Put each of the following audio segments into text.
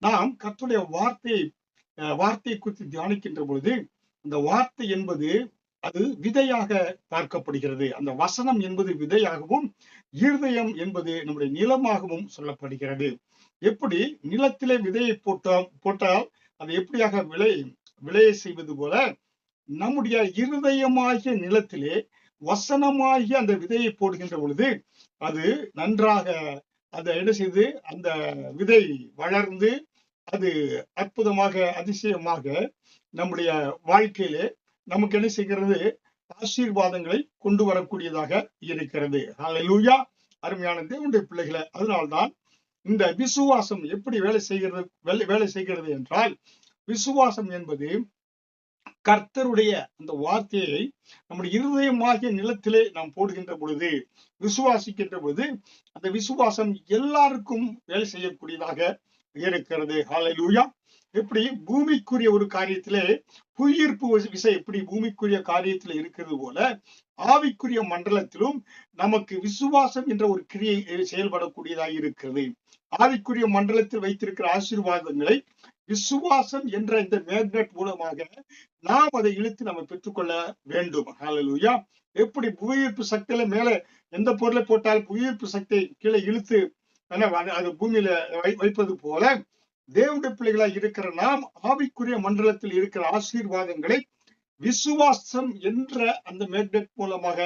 நாம் கர்த்தருடைய வார்த்தையை குறித்து தியானிக்கின்ற பொழுது, அந்த வார்த்தை என்பது அது விதையாக பார்க்கப்படுகிறது. அந்த வசனம் என்பது விதையாகவும், இருதயம் என்பது நம்முடைய நிலமாகவும் சொல்லப்படுகிறது. எப்படி நிலத்திலே விதையை போட்டால் அது எப்படியாக விளைய செய்வது போல, நம்முடைய இருதயமாகிய நிலத்திலே வசனமாகிய அந்த விதையை போடுகின்ற பொழுது, அது நன்றாக அதை என்ன செய்து அந்த விதை வளர்ந்து அது அற்புதமாக அதிசயமாக நம்முடைய வாழ்க்கையிலே நமக்கு என்ன செய்கிறது, ஆசீர்வாதங்களை கொண்டு வரக்கூடியதாக இருக்கிறது. ஹல்லேலூயா. அருமையான தேவனுடைய பிள்ளைகளை, அதனால்தான் இந்த விசுவாசம் எப்படி வேலை செய்கிறது என்றால், விசுவாசம் என்பது கர்த்தருடைய அந்த வார்த்தையை நம்முடைய இருதயமாகிய நிலத்திலே நாம் போடுகின்ற பொழுது, விசுவாசிக்கின்ற பொழுது, அந்த விசுவாசம் எல்லாருக்கும் வேலை செய்யக்கூடியதாக இருக்கிறது. ஹல்லேலூயா. எப்படி பூமிக்குரிய ஒரு காரியத்திலே புவியீர்ப்பு விசை எப்படி பூமிக்குரிய காரியத்தில் இருக்கிறது போல, ஆவிக்குரிய மண்டலத்திலும் நமக்கு விசுவாசம் என்ற ஒரு கிரியை செயல்படக்கூடியதாக இருக்கிறது. ஆவிக்குரிய மண்டலத்தில் வைத்திருக்கிற ஆசீர்வாதங்களை விசுவாசம் என்ற இந்த மேக்னெட் மூலமாக நாம் அதை இழுத்து நம்ம பெற்றுக்கொள்ள வேண்டும். ஹல்லேலூயா. எப்படி புவியீர்ப்பு சக்தியில மேல எந்த பொருளை போட்டால் புவியீர்ப்பு சக்தியை கீழே இழுத்து அது பூமியில வைப்பது போல, தேவனுடைய பிள்ளைகளாய் இருக்கிற நாம் ஆவிக்குரிய மண்டலத்தில் இருக்கிற ஆசீர்வாதங்களை விசுவாசம் என்ற அந்த மேக்னெட் மூலமாக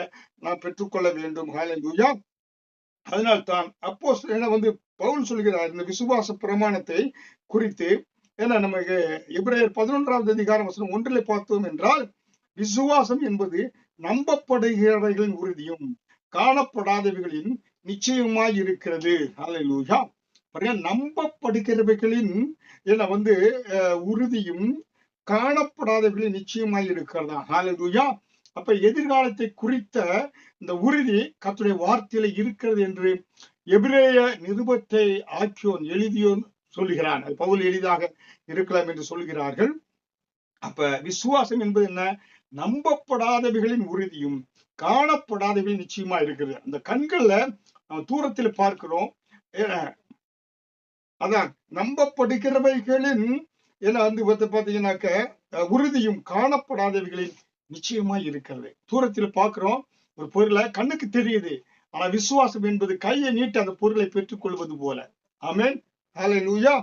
நாம் பெற்றுக்கொள்ள வேண்டும். ஹல்லேலூயா. அதனால்தான் அப்போஸ்தலன் பவுல் சொல்கிறார், இந்த விசுவாச பிரமாணத்தை குறித்து. ஏன்னா நமக்கு எபிரேயர் 11வது அதிகாரம் வசனம் 1 பார்த்தோம் என்றால், விசுவாசம் என்பது நம்பப்படுகிறவைகளின் உறுதியும் காணப்படாதவைகளின் நிச்சயமாய் இருக்கிறது. ஹல்லேலூயா. நம்பப்படுகிறவைகளின் உறுதியும் காணப்படாதவைகளின் நிச்சயமாய் இருக்கிறதா. ஹல்லேலூயா. அப்ப எதிர்காலத்தை குறித்த இந்த உறுதி கர்த்தருடைய வார்த்தையில இருக்கிறது என்று எபிரேய நிருபத்தை எழுதியோன் சொல்லுகிறான். அது பவுல் எளிதாக இருக்கலாம் என்று சொல்கிறார்கள். அப்ப விசுவாசம் என்பது என்ன? நம்பப்படாதவைகளின் உறுதியும் காணப்படாதவைகளின் நிச்சயமா இருக்கிறது. அந்த கண்கள்ல தூரத்தில் பார்க்கிறோம், அதான் நம்பப்படுகிறவைகளின் பாத்தீங்கன்னாக்க உறுதியும் காணப்படாதவைகளின் நிச்சயமா இருக்கிறது. தூரத்தில் பார்க்கிறோம் ஒரு பொருளை, கண்ணுக்கு தெரியுது. ஆனா விசுவாசம் என்பது கையை நீட்டி அந்த பொருளை பெற்றுக் கொள்வது போல. ஆமென். ஹல்லேலூயா.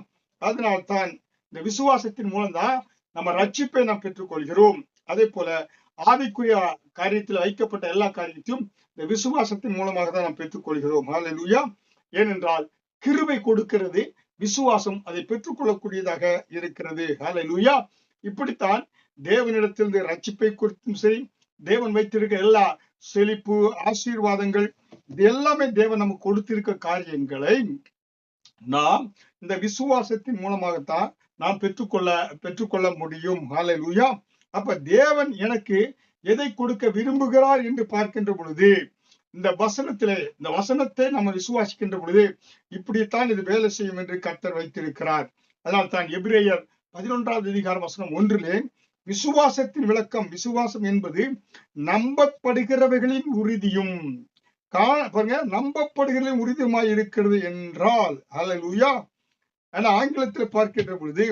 அதனால்தான் இந்த விசுவாசத்தின் மூலம்தான் நம்ம ரட்சிப்பை நாம் பெற்றுக்கொள்கிறோம். அதே போல ஆவிக்குரிய காரியத்தில் வைக்கப்பட்ட எல்லா காரியத்தையும் இந்த விசுவாசத்தின் மூலமாக தான் நாம் பெற்றுக்கொள்கிறோம். ஹல்லேலூயா. ஏனென்றால் கிருபை கொடுக்கிறது விசுவாசம், அதை பெற்றுக்கொள்ளக்கூடியதாக இருக்கிறது. ஹல்லேலூயா. இப்படித்தான் தேவனிடத்திலிருந்து ரட்சிப்பை குறித்தும் சரி, தேவன் வைத்திருக்க எல்லா செழிப்பு ஆசீர்வாதங்கள், இது எல்லாமே தேவன் நமக்கு கொடுத்திருக்க காரியங்களை நாம் இந்த விசுவாசத்தின் மூலமாகத்தான் நாம் பெற்றுக்கொள்ள முடியும். ஹல்லேலூயா. அப்ப தேவன் எனக்கு எதை கொடுக்க விரும்புகிறார் என்று பார்க்கின்ற பொழுது, இந்த வசனத்தை நம்ம விசுவாசிக்கின்ற பொழுது இப்படித்தான் இது வேலை செய்யும் என்று கர்த்தர் வைத்திருக்கிறார். அதனால் தான் எபிரேயர் 11வது அதிகாரம் வசனம் 1 விசுவாசத்தின் விளக்கம், விசுவாசம் என்பது நம்பப்படுகிறவைகளின் உறுதியும் நம்பப்படுகிறவர்களின் உறுதியுமாய் இருக்கிறது என்றால். ஹல்லேலூயா. ஆனா ஆங்கிலத்தில் பார்க்கின்ற பொழுது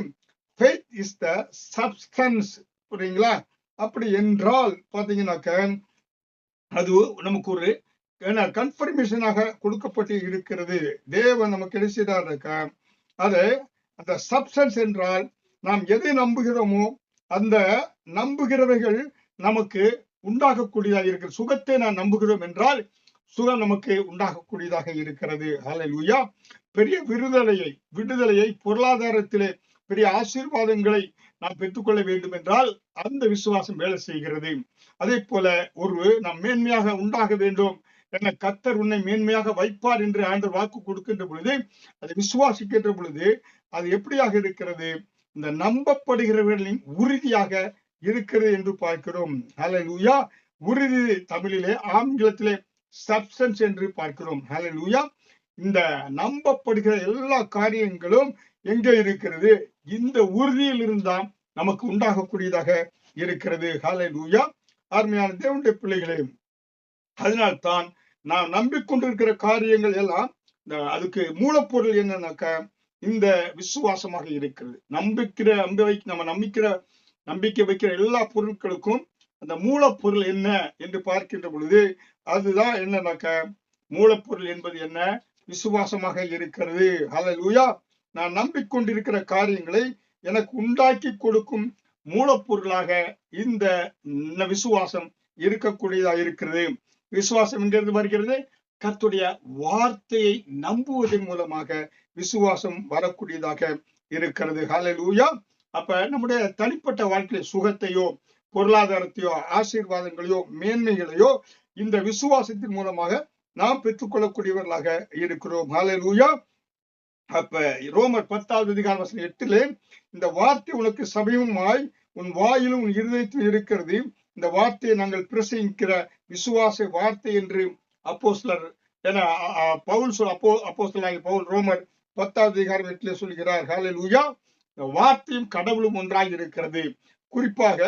faith is the substance. புரியுங்களா? அப்படி என்றால் பாத்தீங்கன்னாக்க அது நமக்கு ஒரு கன்ஃபர்மேஷனாக கொடுக்கப்பட்டு இருக்கிறது. தேவன் நமக்கு என்ன செய்தார்னாக்க, அந்த சப்ஸ்டன்ஸ் என்றால் நாம் எதை நம்புகிறோமோ அந்த நம்புகிறவைகள் நமக்கு உண்டாகக்கூடியதாக இருக்கிறது. சுகத்தை நான் நம்புகிறோம் என்றால் சுகம் நமக்கு உண்டாகக்கூடியதாக இருக்கிறது. ஹல்லேலூயா. பெரிய விடுதலையை பொருளாதாரத்திலே பெரிய ஆசீர்வாதங்களை நாம் பெற்றுக்கொள்ள வேண்டும் என்றால் அந்த விசுவாசம் வேலை செய்கிறது. அதே போல நாம் மேன்மையாக உண்டாக வேண்டும் என கர்த்தர் உன்னை மேன்மையாக வைப்பார் என்று ஆண்டவர் வாக்கு கொடுக்கின்ற பொழுது, அதை விசுவாசிக்கின்ற பொழுது அது எப்படியாக இருக்கிறது? இந்த நம்பப்படுகிறவர்களின் உறுதியாக இருக்கிறது என்று பார்க்கிறோம். ஹல்லேலூயா. உறுதி தமிழிலே, ஆங்கிலத்திலே சப்ஸ்டன்ஸ் என்று பார்க்கிறோம். ஹல்லேலூயா. இந்த நம்பப்படுகிற எல்லா காரியங்களும் எங்கே இருக்கிறது? இந்த உறுதியில் இருந்தால் நமக்கு உண்டாகக்கூடியதாக இருக்கிறது. ஹல்லேலூயா. அருமையான தேவனுடைய பிள்ளைகளே, அதனால்தான் நாம் நம்பிக்கொண்டிருக்கிற காரியங்கள் எல்லாம் அதுக்கு மூலப்பொருள் என்னன்னாக்க இந்த விசுவாசமாக இருக்கிறது. நம்பிக்கை வைக்கிற எல்லா பொருட்களுக்கும் அந்த மூலப்பொருள் என்ன என்று பார்க்கின்ற பொழுது அதுதான் என்னன்னாக்க, மூலப்பொருள் என்பது என்ன? விசுவாசமாக இருக்கிறது. ஹல்லேலூயா. நான் நம்பிக்கொண்டிருக்கிற காரியங்களை எனக்கு உண்டாக்கி கொடுக்கும் மூலப்பொருளாக இந்த விசுவாசம் இருக்கக்கூடியதா இருக்கிறது. விசுவாசம் எங்கிருந்து வருகிறது? கர்த்தருடைய வார்த்தையை நம்புவதன் மூலமாக விசுவாசம் வரக்கூடியதாக இருக்கிறது. ஹல்லேலூயா. அப்ப நம்முடைய தனிப்பட்ட வாழ்க்கையில சுகத்தையோ, பொருளாதாரத்தையோ, ஆசீர்வாதங்களையோ, மேன்மைகளையோ இந்த விசுவாசத்தின் மூலமாக நாம் பெற்றுக்கொள்ளக்கூடியவர்களாக இருக்கிறோம். ஹல்லேலூயா. அப்ப ரோமர் 10:8 இந்த வார்த்தை உனக்கு சமீபமாய் உன் வாயிலும் உன் இருதயத்தில் இருக்கிறது. இந்த வார்த்தையை நாங்கள் பிரசங்கிக்கிற விசுவாச வார்த்தை என்று அப்போஸ்தலர் பவுல் ரோமர் 10:8 சொல்கிறார். ஹல்லேலூயா. வார்த்தையும் கடவுளும் ஒன்றாய் இருக்கிறது. குறிப்பாக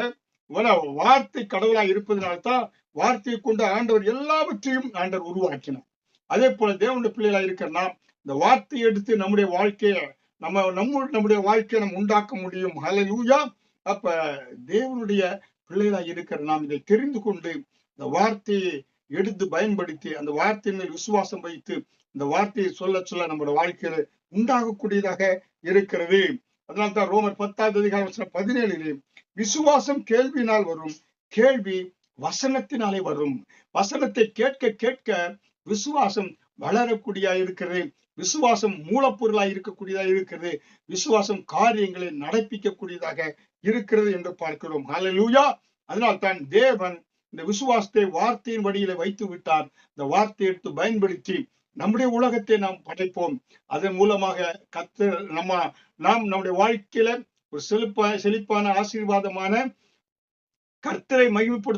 வார்த்தை கடவுளாய் இருப்பதனால்தான் வார்த்தையை கொண்டு ஆண்டவர் எல்லாவற்றையும் ஆண்டவர் உருவாக்கினார். அதே போல தேவனுடைய பிள்ளைகளாய் இருக்கிற நாம் இந்த வார்த்தையை எடுத்து நம்முடைய வாழ்க்கையை நம்முடைய வாழ்க்கையை நம்ம உண்டாக்க முடியும். ஹல்லேலூயா. அப்ப தேவனுடைய பிள்ளைகளாய் இருக்கிற நாம் இதை தெரிந்து கொண்டு இந்த வார்த்தையை எடுத்து பயன்படுத்தி அந்த வார்த்தையின் மேல் விசுவாசம் வைத்து இந்த வார்த்தையை சொல்ல நம்முடைய வாழ்க்கையில உண்டாகக்கூடியதாக இருக்கிறது. அதனால்தான் ரோமர் 10:17 விசுவாசம் கேள்வியினால் வரும், கேள்வி வசனத்தினாலே வரும். வசனத்தை கேட்க கேட்க விசுவாசம் வளரக்கூடியதா இருக்கிறது. விசுவாசம் மூலப்பொருளாய் இருக்கக்கூடியதாக இருக்கிறது. விசுவாசம் காரியங்களை நடப்பிக்கக்கூடியதாக இருக்கிறது என்று பார்க்கிறோம். ஹல்லேலூயா. அதனால்தான் தேவன் இந்த விசுவாசத்தை வார்த்தையின் வழியில வைத்து விட்டார். இந்த வார்த்தையை எடுத்து பயன்படுத்தி நம்முடைய உலகத்தை நாம் படைப்போம். அதன் மூலமாக கர்த்தர் நாம் நம்முடைய வாழ்க்கையில ஒரு செழிப்பான ஆசீர்வாதமான கர்த்தரை மகிமைப்படுத்த